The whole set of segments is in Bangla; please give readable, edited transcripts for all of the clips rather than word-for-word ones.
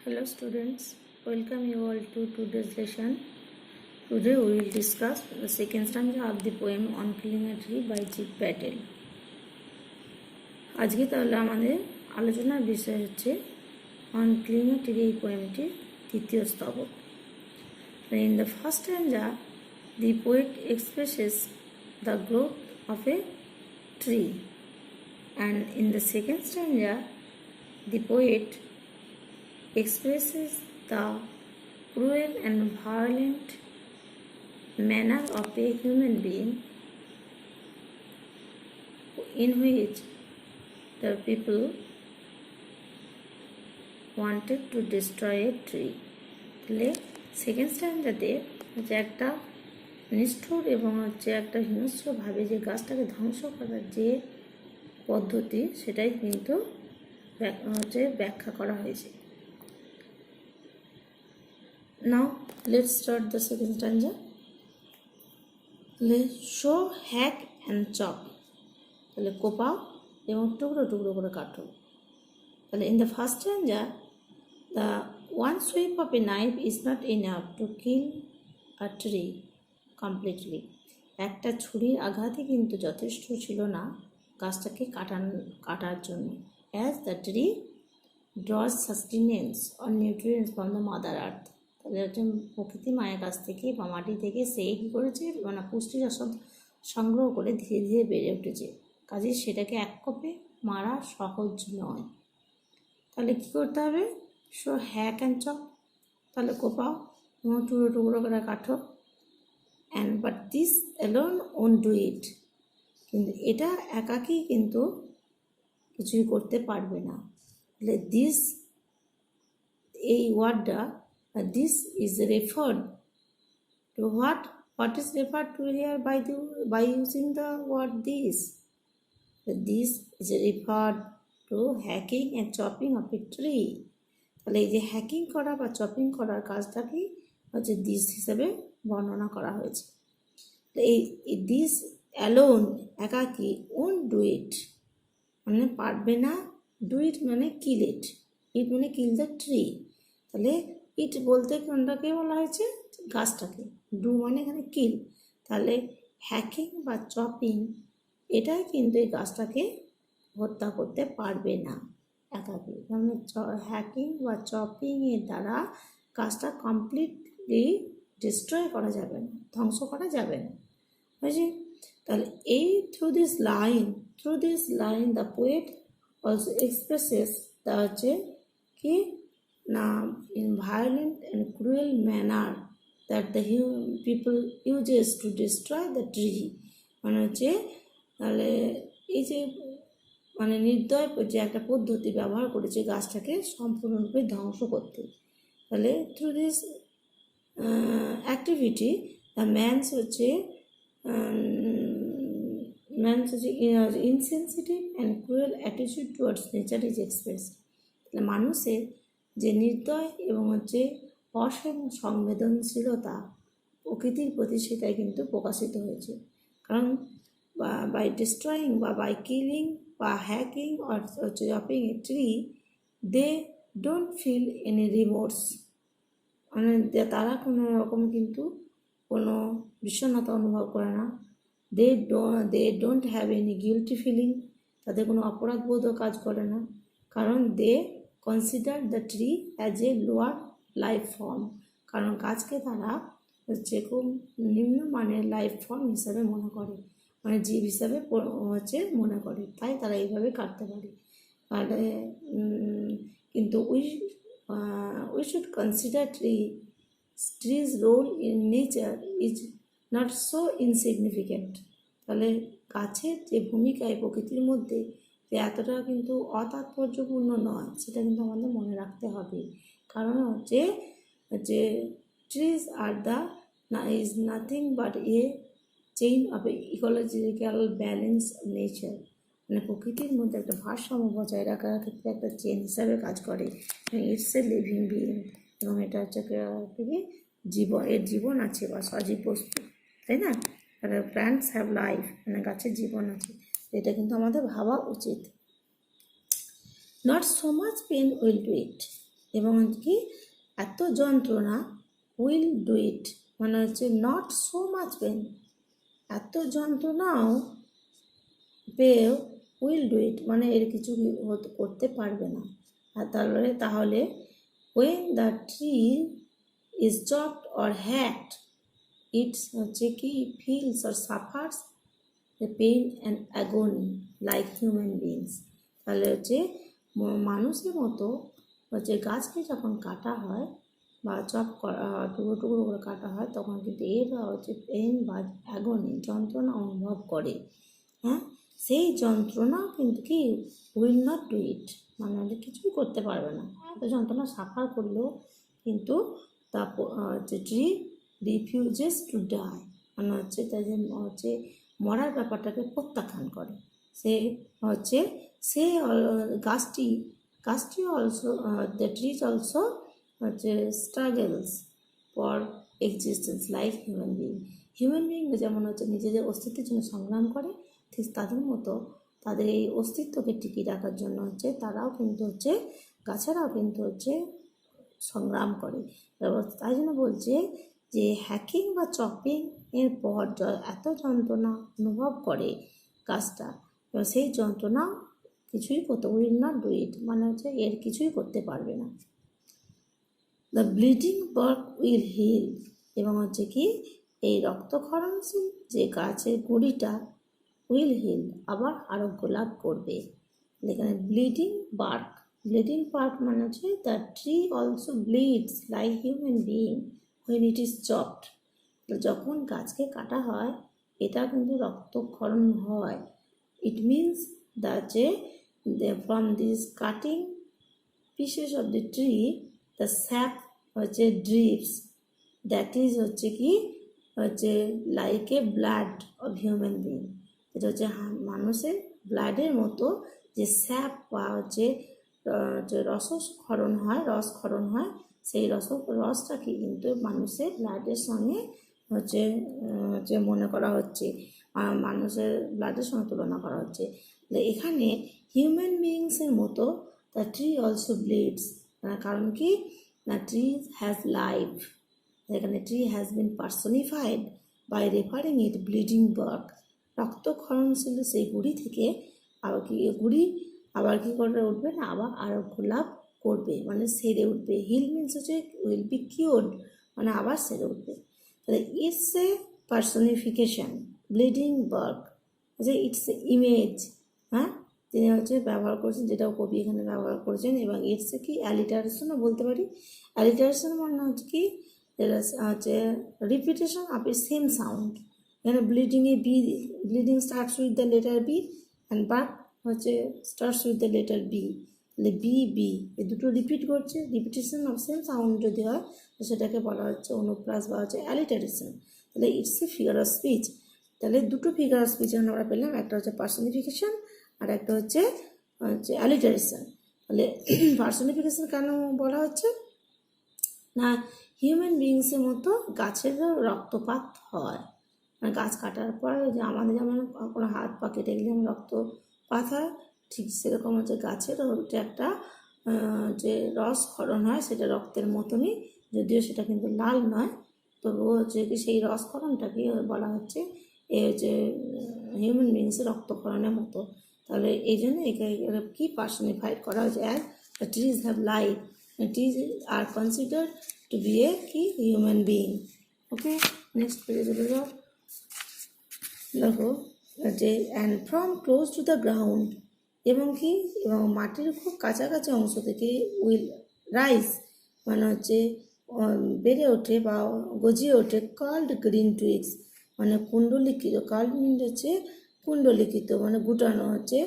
Hello students, welcome you all to today's lesson. Today we will discuss the second stanza of the poem On Killing a Tree by G. Patel. আজকে তাহলে আমাদের আলোচনার বিষয় হচ্ছে On Killing a Tree এই পোয়েমটির তৃতীয় স্তবক. In the first stanza, the poet expresses the growth of a tree, and in the second stanza, the poet expresses the cruel and violent manner of a human being in which the people wanted to destroy a tree. তাহলে সেকেন্ড স্ট্যান্ডাতে হচ্ছে একটা নিষ্ঠুর এবং হচ্ছে একটা হিংস্রভাবে যে গাছটাকে ধ্বংস করার যে পদ্ধতি সেটাই কিন্তু হচ্ছে ব্যাখ্যা করা হয়েছে. Now let's start the second stanza. Show, hack and chop. তাহলে কোপাও এবং টুকরো টুকরো করে কাটো. তাহলে in the first stanza, the one sweep of a knife is not enough to kill a tree completely. একটা ছুরির আঘাতই কিন্তু যথেষ্ট ছিল না গাছটাকে কাটার জন্য. As the tree draws sustenance or nutrients from the mother earth. তাহলে একজন প্রকৃতি মায়ের কাছ থেকে বা মাটি থেকে সে কী করেছে মানে পুষ্টি রসদ সংগ্রহ করে ধীরে ধীরে বেড়ে উঠেছে. কাজে সেটাকে এক কোপে মারা সহজ নয়. তাহলে কী করতে হবে? Show, hack and chop. তাহলে কোপাও এবং টুকরো টুকরো করে কাটো. And but this alone won't do it. কিন্তু এটা একাকী কিন্তু কিছুই করতে পারবে না. তাহলে দিস এই ওয়ার্ডটা this is referred to what is referred to here by using the word this. This is referred to hacking and chopping of a tree. তাহলে এই যে হ্যাকিং করা বা চপিং করার কাজটাকে হচ্ছে দিস হিসেবে বর্ণনা করা হয়েছে. এই দিস অ্যালোন একাকী ওন্ট ডু ইট মানে পারবে না. ডু ইট মানে কিল ইট. ইট মানে কিল দ্য ট্রি. তাহলে ইট বলতে কোনটাকে বলা হয়েছে? গাছটাকে. ডু মানে এখানে কিল. তাহলে হ্যাকিং বা চপিং এটাই কিন্তু এই গাছটাকে হত্যা করতে পারবে না একাকি. মানে হ্যাকিং বা চপিং এর দ্বারা গাছটা কমপ্লিটলি ডিস্ট্রয় করা যাবে না, ধ্বংস করা যাবে না. বুঝছি? তাহলে এই through this line the poet also expresses তা হচ্ছে কি না in violent and cruel manner that the people uses to destroy the tree. মানে হচ্ছে তাহলে এই যে মানে নির্দয় যে একটা পদ্ধতি ব্যবহার করেছে গাছটাকে সম্পূর্ণরূপে ধ্বংস করতে. তাহলে through this activity the man's হচ্ছে insensitive and cruel attitude towards nature is expressed. তাহলে মানুষের যে নির্দয় এবং হচ্ছে সংবেদনশীলতা প্রকৃতির প্রতি সেটাই কিন্তু প্রকাশিত হয়েছে. কারণ বাই ডিস্ট্রয়িং বা বাই কিলিং বা হ্যাকিং অর হচ্ছে chopping a tree they don't feel any remorse. মানে তারা কোনো রকম কিন্তু কোনো বিষণ্ণতা অনুভব করে না. They don't have any guilty feeling. তাদের কোনো অপরাধবোধও কাজ করে না. কারণ they consider the tree as a lower life form. কারণ গাছকে তারা হচ্ছে খুব নিম্নমানের লাইফ ফর্ম হিসাবে মনে করে, মানে জীব হিসাবে হচ্ছে মনে করে. তাই তারা এইভাবে কাটতে পারে. আর কিন্তু we should consider trees role in nature is not so insignificant. তাহলে গাছের যে ভূমিকা এই প্রকৃতির মধ্যে যে এতটা কিন্তু অতাৎপর্যপূর্ণ নয়, সেটা কিন্তু আমাদের মনে রাখতে হবে. কারণ হচ্ছে যে trees are is nothing but A chain of ecological balance nature. মানে প্রকৃতির মধ্যে একটা ভারসাম্য বজায় রাখার ক্ষেত্রে একটা চেন হিসাবে কাজ করে. ইটস এ লিভিং বিইং এবং এটা হচ্ছে এর জীবন আছে বা সজীব বস্তু, তাই না? তাহলে প্ল্যান্টস হ্যাভ লাইফ, মানে গাছের জীবন আছে. এটা কিন্তু আমাদের ভাবা উচিত. Not so much pain will do it. এবং কি এত যন্ত্রণা উইল ডু ইট মানে হচ্ছে নট সো মাচ পেন, এত যন্ত্রণাও পেয়েও উইল ডু ইট মানে এর কিছু করতে পারবে না। আর তাহলে when the tree is chopped or hacked it হচ্ছে কি feels or suffers the pain and agony like human beings। তাহলে হচ্ছে মানুষের মতো হচ্ছে গাছকে যখন কাটা হয় বা চপ করা টুকরো টুকরো করে কাটা হয় তখন কিন্তু এরা হচ্ছে পেন বা অ্যাগনি যন্ত্রণা অনুভব করে। হ্যাঁ, সেই যন্ত্রণাও কিন্তু কি উইল নট ডু ইট মানে কিছুই করতে পারবে না। এত যন্ত্রণা সাফার করলেও কিন্তু তা হচ্ছে ট্রি রিফিউজেস টু ডাই মানে হচ্ছে তাই যে হচ্ছে মরার ব্যাপারটাকে প্রত্যাখ্যান করে। সে হচ্ছে সে গাছটি অলসো দ্য ট্রিজ অলসো হচ্ছে struggles for existence like human being যেমন হচ্ছে নিজেদের অস্তিত্বের জন্য সংগ্রাম করে, ঠিক তাদের মতো তাদের এই অস্তিত্বকে টিকিয়ে রাখার জন্য হচ্ছে তারাও কিন্তু হচ্ছে গাছেরাও কিন্তু হচ্ছে সংগ্রাম করে। তাই জন্য বলছে যে হ্যাকিং বা চপিং এর পর এত যন্ত্রণা অনুভব করে গাছটা, এবং সেই যন্ত্রণা কিছুই করতে উইল নট ডু ইট মানে হচ্ছে এর কিছুই করতে পারবে না। The bleeding bark will heal এবং হচ্ছে কি এই রক্তক্ষরণশীল যে গাছের গুঁড়িটা উইল হিল আবার আরোগ্য লাভ করবে। এখানে ব্লিডিং বার্ক মানে হচ্ছে the tree also bleeds like human being when it is chopped. যখন গাছকে কাটা হয় এটা কিন্তু রক্তক্ষরণ হয়। It means that from this cutting pieces of the tree the sap হচ্ছে ড্রিপস দ্যাট ইজ হচ্ছে কি হচ্ছে like a blood of human being. এটা হচ্ছে মানুষের ব্লাডের মতো যে স্যাপ বা হচ্ছে রসক্ষরণ হয় সেই রসটাকে কিন্তু মানুষের ব্লাডের সঙ্গে হচ্ছে মনে করা হচ্ছে মানুষের ব্লাডের সঙ্গে তুলনা করা হচ্ছে। এখানে হিউম্যান বিইংসের মতো দ্য ট্রি অলসো ব্লিডস কারণ কি না ট্রি হ্যাজ লাইফ। এখানে tree has been personified by referring it bleeding bark. রক্তক্ষরণশীল সেই গুড়ি থেকে আবার কি করে উঠবে না আবার আরোগ্য লাভ করবে মানে সেরে উঠবে। হিল মিনস হচ্ছে উইল বি কিওর্ড মানে আবার সেরে উঠবে। তাহলে it's a personification bleeding bark হচ্ছে ইটস এ ইমেজ। হ্যাঁ, তিনি হচ্ছে ব্যবহার করেছেন যেটাও কবি এখানে ব্যবহার করেছেন। এবং ইটস কি অ্যালিটারেশনও বলতে পারি। অ্যালিটারেশন মানে হচ্ছে কি হচ্ছে repetition of a same sound. এখানে bleeding starts with the letter B and bark হচ্ছে starts with the letter B. তাহলে বি এই দুটো রিপিট করছে, রিপিটেশন অফ সেম সাউন্ড যদি হয় তো সেটাকে বলা হচ্ছে অনুপ্রাস বা হচ্ছে অ্যালিটারেশন। তাহলে it's A figure of speech. তাহলে দুটো ফিগার অফ স্পিচ আমরা পেলাম, একটা হচ্ছে পার্সনিফিকেশন আর একটা হচ্ছে অ্যালিটারেশন। তাহলে পার্সনিফিকেশন কেন বলা হচ্ছে না হিউম্যান বিইংসের মতো গাছেরও রক্তপাত হয়। মানে গাছ কাটার পরে যে আমাদের যেমন কোনো হাত পা কেটে গেলে যেমন রক্তপাত হয় ঠিক সেরকম হচ্ছে গাছেরও হচ্ছে একটা যে রসক্ষরণ হয় সেটা রক্তের মতনই, যদিও সেটা কিন্তু লাল নয় তবুও হচ্ছে কি সেই রসক্ষরণটাকে বলা হচ্ছে এ হচ্ছে হিউম্যান বিইংসের রক্তক্ষরণের মতো। তাহলে এই জন্য একে কি পার্সনিফাইড করা হয়েছে as the trees have life, trees are considered to be a কি হিউম্যান বিইং। ওকে, নেক্সট পেজে চলে যাও। দেখো যে and from close to the ground এবং কি এবং মাটির খুব কাছাকাছি অংশ থেকে উইল রাইস মানে হচ্ছে বেড়ে ওঠে বা গজিয়ে ওঠে কার্লড গ্রিন টুইগস মানে কুণ্ডলিখিত। কার্লড মিনস হচ্ছে কুণ্ডলিখিত মানে গুটানো হচ্ছে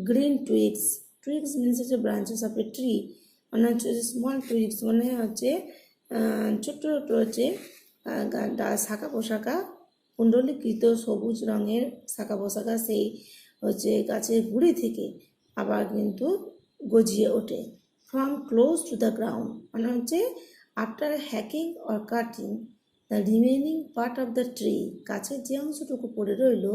গ্রিন টুইগস মিনস হচ্ছে ব্রাঞ্চেস অফ এ ট্রি মানে হচ্ছে স্মল টুইগস মানে হচ্ছে ছোট্ট ছোট্ট হচ্ছে শাখা পোশাকা কুণ্ডলীকৃত সবুজ রঙের শাখা পোশাকা সেই হচ্ছে গাছের গুঁড়ি থেকে আবার কিন্তু গজিয়ে ওঠে। From close to the ground মানে হচ্ছে after hacking or cutting the remaining part of the tree গাছের যে অংশটুকু পড়ে রইল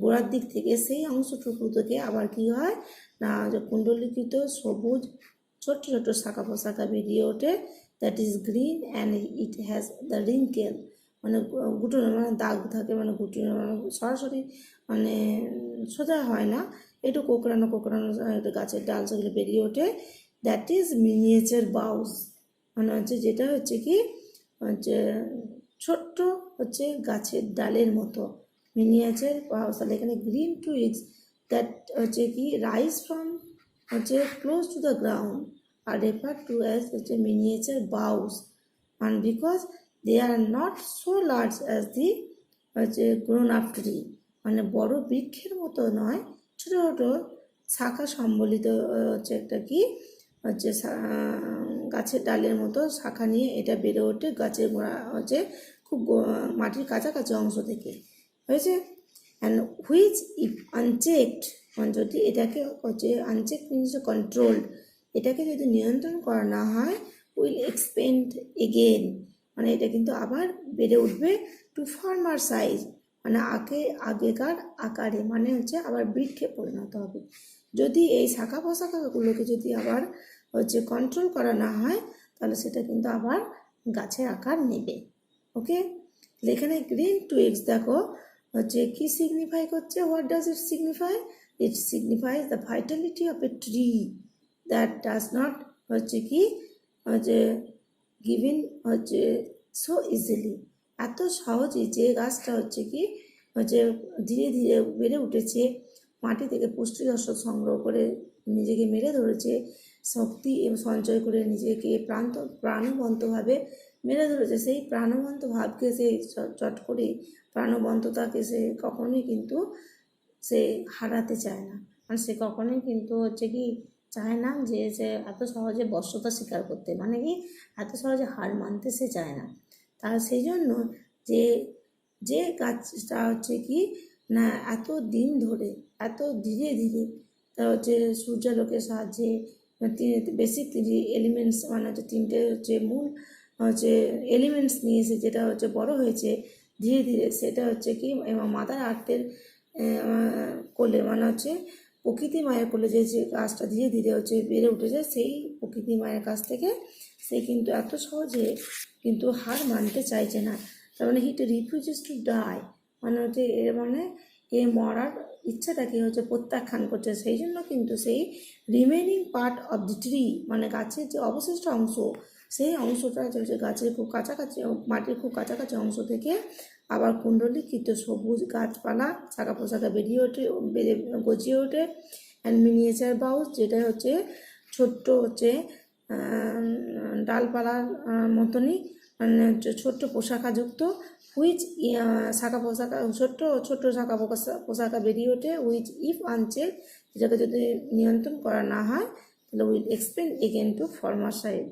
গোড়ার দিক থেকে সেই অংশটুকু থেকে আবার কি হয় না যে কুণ্ডলীকৃত সবুজ ছোট্ট ছোট্ট শাখা পোশাখা বেরিয়ে ওঠে, that is green and it has the wrinkle, মানে গুটুনো মানে দাগ থাকে, মানে গুটুনো সরাসরি মানে সোজা হয় না, একটু কোঁকড়ানো কোঁকড়ানো একটু গাছের ডাল সেগুলো বেরিয়ে ওঠে, দ্যাট ইজ মিনিয়েচার বাউস, মানে হচ্ছে যেটা হচ্ছে কি হচ্ছে ছোট্ট হচ্ছে গাছের ডালের মতো মিনিয়েচার বাউস। তাহলে এখানে গ্রিন টুইগস দ্যাট হচ্ছে কি রাইজ ফ্রম হচ্ছে close to the ground are refer to as হচ্ছে miniature boughs, and because they are not so large as the হচ্ছে গ্রোন আপ ট্রি, মানে বড় বৃক্ষের মতো নয়, ছোট ছোট শাখা সম্বলিত হচ্ছে একটা কি হচ্ছে গাছের ডালের মতো শাখা নিয়ে এটা বেড়ে ওঠে গাছের গোড়া হচ্ছে খুব মাটির কাছাকাছি অংশ থেকে হয়েছে। অ্যান্ড হুইচ ইফ আনচেকড, মানে যদি এটাকে হচ্ছে আনচেক মিনস কন্ট্রোলড, এটাকে যদি নিয়ন্ত্রণ করা না হয়, উইল এক্সপেন্ড এগেন, মানে এটা কিন্তু আবার বেড়ে উঠবে টু ফার্মার সাইজ, মানে আগেকার আকারে, মানে হচ্ছে আবার বৃক্ষে পরিণত হবে। যদি এই শাখা পোশাখাগুলোকে যদি আবার হচ্ছে কন্ট্রোল করা না হয়, তাহলে সেটা কিন্তু আবার গাছের আকার নেবে। ওকে, এখানে গ্রিন টুইগস দেখো হচ্ছে কি সিগনিফাই করছে, what does it signify? It signifies the Vitality of a tree that does not হচ্ছে কি হচ্ছে গিভিন হচ্ছে সো ইজিলি, এত সহজে যে গাছটা হচ্ছে কি হচ্ছে ধীরে ধীরে বেড়ে উঠেছে, মাটি থেকে পুষ্টি রসদ সংগ্রহ করে নিজেকে মেরে ধরেছে, শক্তি সঞ্চয় করে নিজেকে প্রাণবন্তভাবে মেরে ধরেছে, সেই প্রাণবন্ত ভাবকে সে চট করে প্রাণবন্ততাকে সে কখনোই কিন্তু সে হারাতে চায় না, মানে সে কখনোই কিন্তু হচ্ছে কি চায় না যে সে এত সহজে বশ্যতা স্বীকার করতে, মানে কি এত সহজে হার মানতে সে চায় না। তার সেই জন্য যে যে গাছটা হচ্ছে কি না এত দিন ধরে এত ধীরে ধীরে তা হচ্ছে সূর্যালোকের সাহায্যে বেসিক এলিমেন্টস, মানে হচ্ছে তিনটে হচ্ছে মূল হচ্ছে এলিমেন্টস নিয়ে এসে যেটা হচ্ছে বড় হয়েছে ধীরে ধীরে, সেটা হচ্ছে কি এবং মাদার আর্থের কোলে, মানে হচ্ছে প্রকৃতি মায়ের কোলে যে গাছটা ধীরে ধীরে হচ্ছে বেড়ে উঠেছে, সেই প্রকৃতি মায়ের কাছ থেকে সে কিন্তু এত সহজে কিন্তু হার মানতে চাইছে না। তার মানে হিট রিফিউজেস টু ডাই, মানে হচ্ছে এর মানে এ মরার ইচ্ছাটাকে হচ্ছে প্রত্যাখ্যান করছে, সেই জন্য কিন্তু সেই remaining part of the tree, মানে গাছের যে অবশিষ্ট অংশ, সেই অংশটা হচ্ছে গাছের খুব কাছাকাছি মাটির খুব কাছাকাছি অংশ থেকে আবার কুণ্ডলীকৃত সবুজ গাছপালা শাখা পোশাখা বেরিয়ে ওঠে, গজিয়ে ওঠে। অ্যান্ড মিনিয়েচার বাউস, যেটা হচ্ছে ছোট্ট হচ্ছে ডালপালার মতনই, মানে ছোট্ট পোশাকাযুক্ত, হুইচ শাখা পোশাকা ছোট্ট ছোট্ট শাখা পোশাকা বেরিয়ে ওঠে, হুইচ ইফ আনচেক, যেটাকে যদি নিয়ন্ত্রণ করা না হয় তাহলে will expend again two former size,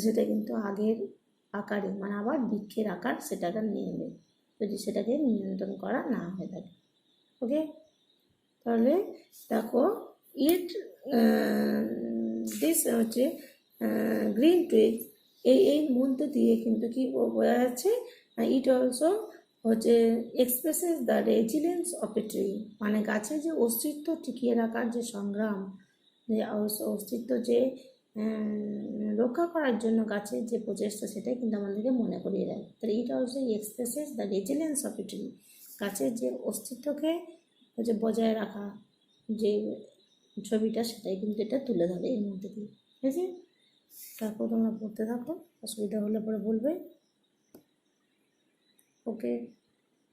সেটা কিন্তু আগের আকারে মানে আবার বৃক্ষের আকার সেটাকে নিয়ে নেবে যদি সেটাকে নিয়ন্ত্রণ করা না হয়ে থাকে। ওকে, তাহলে দেখো ইট দিস হচ্ছে গ্রিন টুইগ, এই মধ্যে দিয়ে কিন্তু কি বোঝা যাচ্ছে, ইট অলসো হচ্ছে expresses the resilience of a tree, মানে গাছের যে অস্তিত্ব টিকিয়ে রাখার যে সংগ্রাম, যে অস্তিত্ব যে রক্ষা করার জন্য গাছের যে প্রচেষ্টা, সেটাই কিন্তু আমাদেরকে মনে করিয়ে দেয়। তাহলে it also expresses the resilience of a tree, গাছের যে অস্তিত্বকে হচ্ছে বজায় রাখা যে ছবিটা, সেটাই কিন্তু এটা তুলে ধরে এর মধ্যে দিয়ে। ঠিক আছে, তারপর তোমরা পড়তে থাকো, অসুবিধা হলে পরে বলবে। ওকে।